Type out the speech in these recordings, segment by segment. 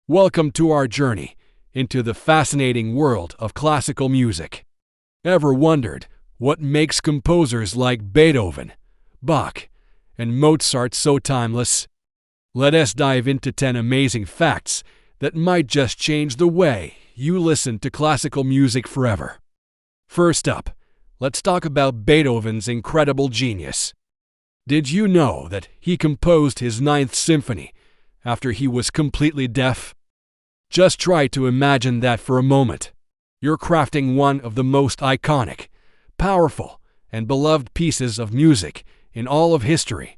Welcome to our journey into the fascinating world of classical music. Ever wondered what makes composers like Beethoven, Bach, and Mozart so timeless? Let us dive into 10 amazing facts that might just change the way you listen to classical music forever. First up, let's talk about Beethoven's incredible genius. Did you know that he composed his Ninth Symphony after he was completely deaf? Just try to imagine that for a moment. You're crafting one of the most iconic, powerful, and beloved pieces of music in all of history,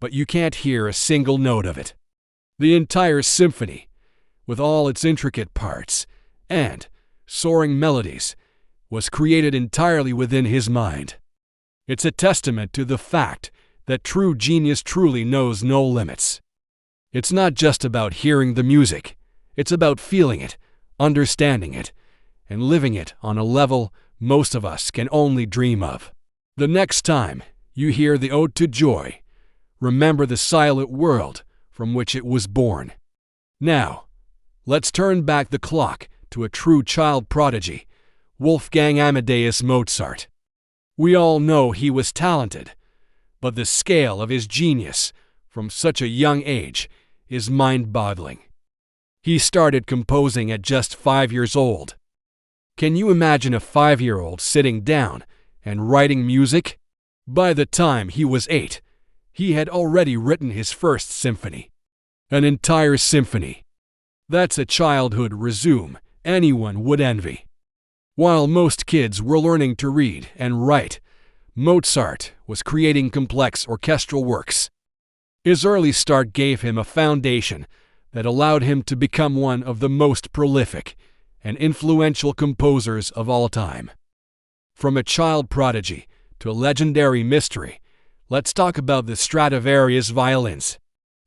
but you can't hear a single note of it. The entire symphony, with all its intricate parts and soaring melodies, was created entirely within his mind. It's a testament to the fact that true genius truly knows no limits. It's not just about hearing the music, it's about feeling it, understanding it, and living it on a level most of us can only dream of. The next time you hear the Ode to Joy, remember the silent world from which it was born. Now, let's turn back the clock to a true child prodigy, Wolfgang Amadeus Mozart. We all know he was talented, but the scale of his genius from such a young age is mind-boggling. He started composing at just 5 years old. Can you imagine a 5-year-old sitting down and writing music? By the time he was 8, he had already written his first symphony. An entire symphony. That's a childhood resume anyone would envy. While most kids were learning to read and write, Mozart was creating complex orchestral works. His early start gave him a foundation that allowed him to become one of the most prolific and influential composers of all time. From a child prodigy to a legendary mystery, let's talk about the Stradivarius violins.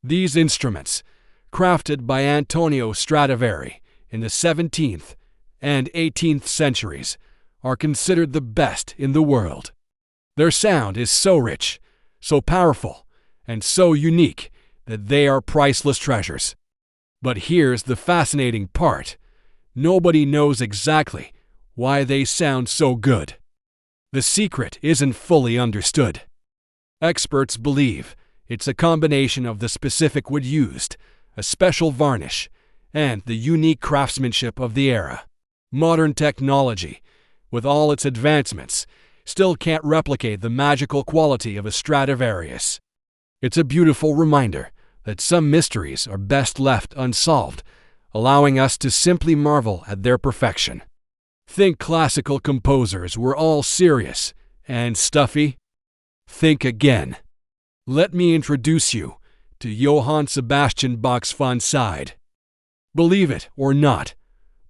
These instruments, crafted by Antonio Stradivari in the 17th and 18th centuries, are considered the best in the world. Their sound is so rich, so powerful, and so unique that they are priceless treasures. But here's the fascinating part. Nobody knows exactly why they sound so good. The secret isn't fully understood. Experts believe it's a combination of the specific wood used, a special varnish, and the unique craftsmanship of the era. Modern technology, with all its advancements, still can't replicate the magical quality of a Stradivarius. It's a beautiful reminder that some mysteries are best left unsolved, allowing us to simply marvel at their perfection. Think classical composers were all serious and stuffy? Think again. Let me introduce you to Johann Sebastian Bach's Fun Side. Believe it or not,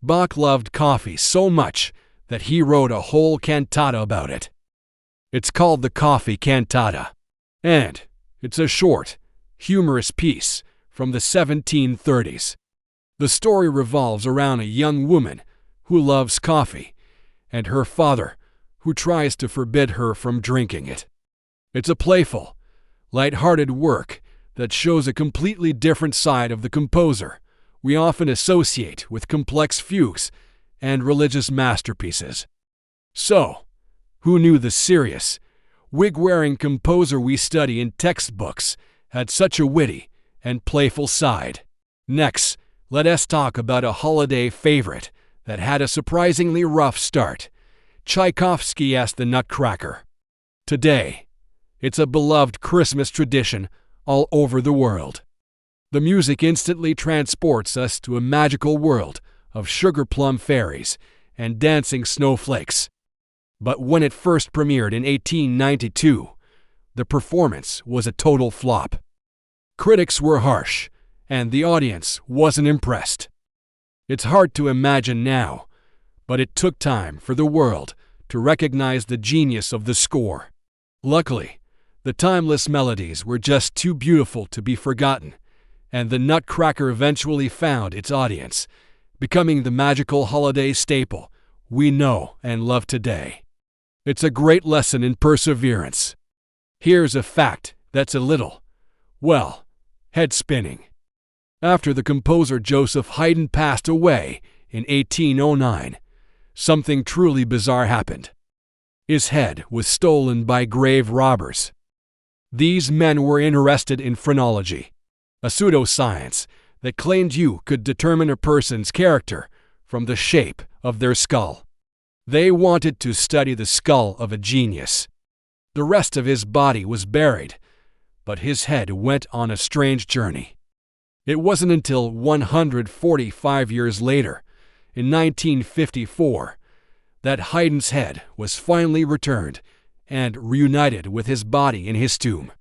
Bach loved coffee so much that he wrote a whole cantata about it. It's called the Coffee Cantata, and it's a short, humorous piece from the 1730s. The story revolves around a young woman who loves coffee and her father who tries to forbid her from drinking it. It's a playful, light-hearted work that shows a completely different side of the composer we often associate with complex fugues and religious masterpieces. So, who knew the serious, wig-wearing composer we study in textbooks had such a witty and playful side? Next, let us talk about a holiday favorite that had a surprisingly rough start, Tchaikovsky's The Nutcracker. Today, it's a beloved Christmas tradition all over the world. The music instantly transports us to a magical world of sugar plum fairies and dancing snowflakes. But when it first premiered in 1892, the performance was a total flop. Critics were harsh, and the audience wasn't impressed. It's hard to imagine now, but it took time for the world to recognize the genius of the score. Luckily, the timeless melodies were just too beautiful to be forgotten, and the Nutcracker eventually found its audience, becoming the magical holiday staple we know and love today. It's a great lesson in perseverance. Here's a fact that's a little, well, head-spinning. After the composer Joseph Haydn passed away in 1809, something truly bizarre happened. His head was stolen by grave robbers. These men were interested in phrenology, a pseudoscience that claimed you could determine a person's character from the shape of their skull. They wanted to study the skull of a genius. The rest of his body was buried, but his head went on a strange journey. It wasn't until 145 years later, in 1954, that Haydn's head was finally returned and reunited with his body in his tomb.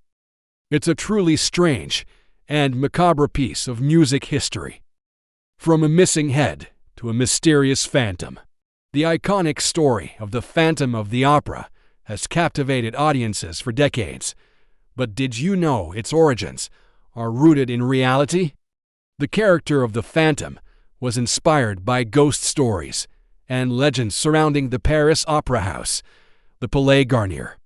It's a truly strange and macabre piece of music history. From a missing head to a mysterious phantom, the iconic story of the Phantom of the Opera has captivated audiences for decades. But did you know its origins are rooted in reality? The character of the Phantom was inspired by ghost stories and legends surrounding the Paris Opera House, the Palais Garnier.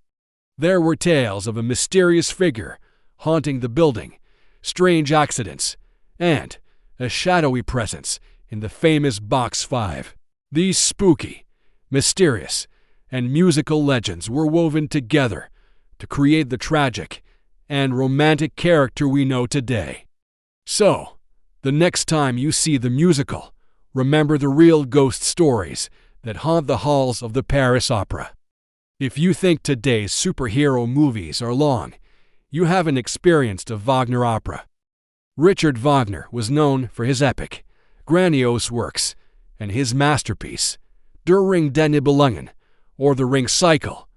There were tales of a mysterious figure haunting the building, strange accidents, and a shadowy presence in the famous Box 5. These spooky, mysterious, and musical legends were woven together to create the tragic and romantic character we know today. So, the next time you see the musical, remember the real ghost stories that haunt the halls of the Paris Opera. If you think today's superhero movies are long, you haven't experienced a Wagner opera. Richard Wagner was known for his epic, grandiose works, and his masterpiece, Der Ring der Nibelungen, or The Ring Cycle,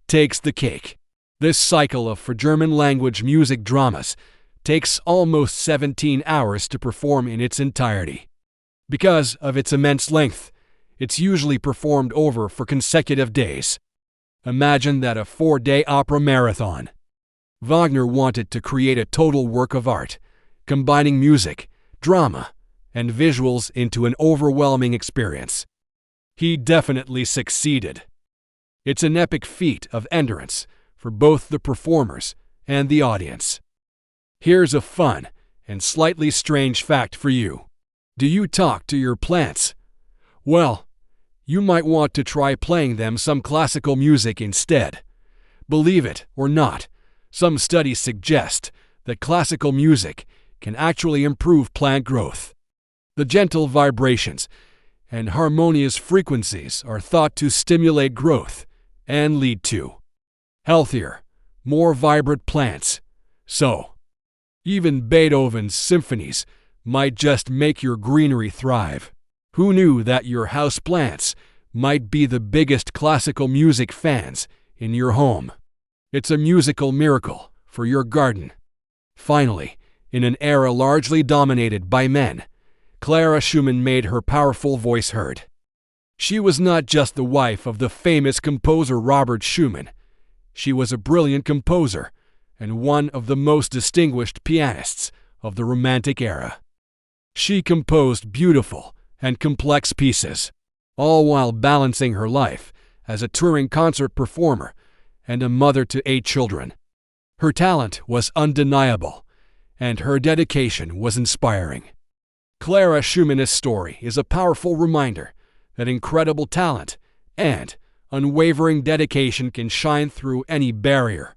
takes the cake. This cycle of for German-language music dramas takes almost 17 hours to perform in its entirety. Because of its immense length, it's usually performed over for consecutive days. Imagine that, a 4-day opera marathon. Wagner wanted to create a total work of art, combining music, drama, and visuals into an overwhelming experience. He definitely succeeded. It's an epic feat of endurance for both the performers and the audience. Here's a fun and slightly strange fact for you. Do you talk to your plants? Well, you might want to try playing them some classical music instead. Believe it or not, some studies suggest that classical music can actually improve plant growth. The gentle vibrations and harmonious frequencies are thought to stimulate growth and lead to healthier, more vibrant plants. So, even Beethoven's symphonies might just make your greenery thrive. Who knew that your house plants might be the biggest classical music fans in your home? It's a musical miracle for your garden. Finally, in an era largely dominated by men, Clara Schumann made her powerful voice heard. She was not just the wife of the famous composer Robert Schumann. She was a brilliant composer and one of the most distinguished pianists of the Romantic era. She composed beautiful and complex pieces, all while balancing her life as a touring concert performer and a mother to 8 children. Her talent was undeniable, and her dedication was inspiring. Clara Schumann's story is a powerful reminder that incredible talent and unwavering dedication can shine through any barrier,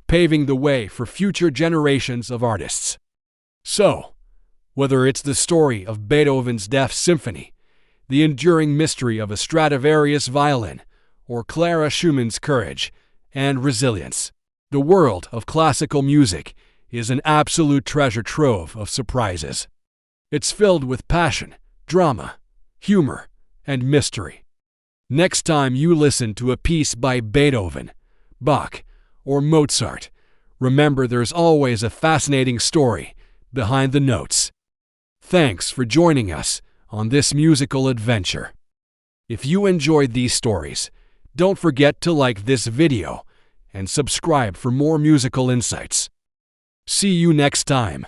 paving the way for future generations of artists. So, whether it's the story of Beethoven's Death Symphony, the enduring mystery of a Stradivarius violin, or Clara Schumann's courage and resilience, the world of classical music is an absolute treasure trove of surprises. It's filled with passion, drama, humor, and mystery. Next time you listen to a piece by Beethoven, Bach, or Mozart, remember there's always a fascinating story behind the notes. Thanks for joining us on this musical adventure. If you enjoyed these stories, don't forget to like this video and subscribe for more musical insights. See you next time.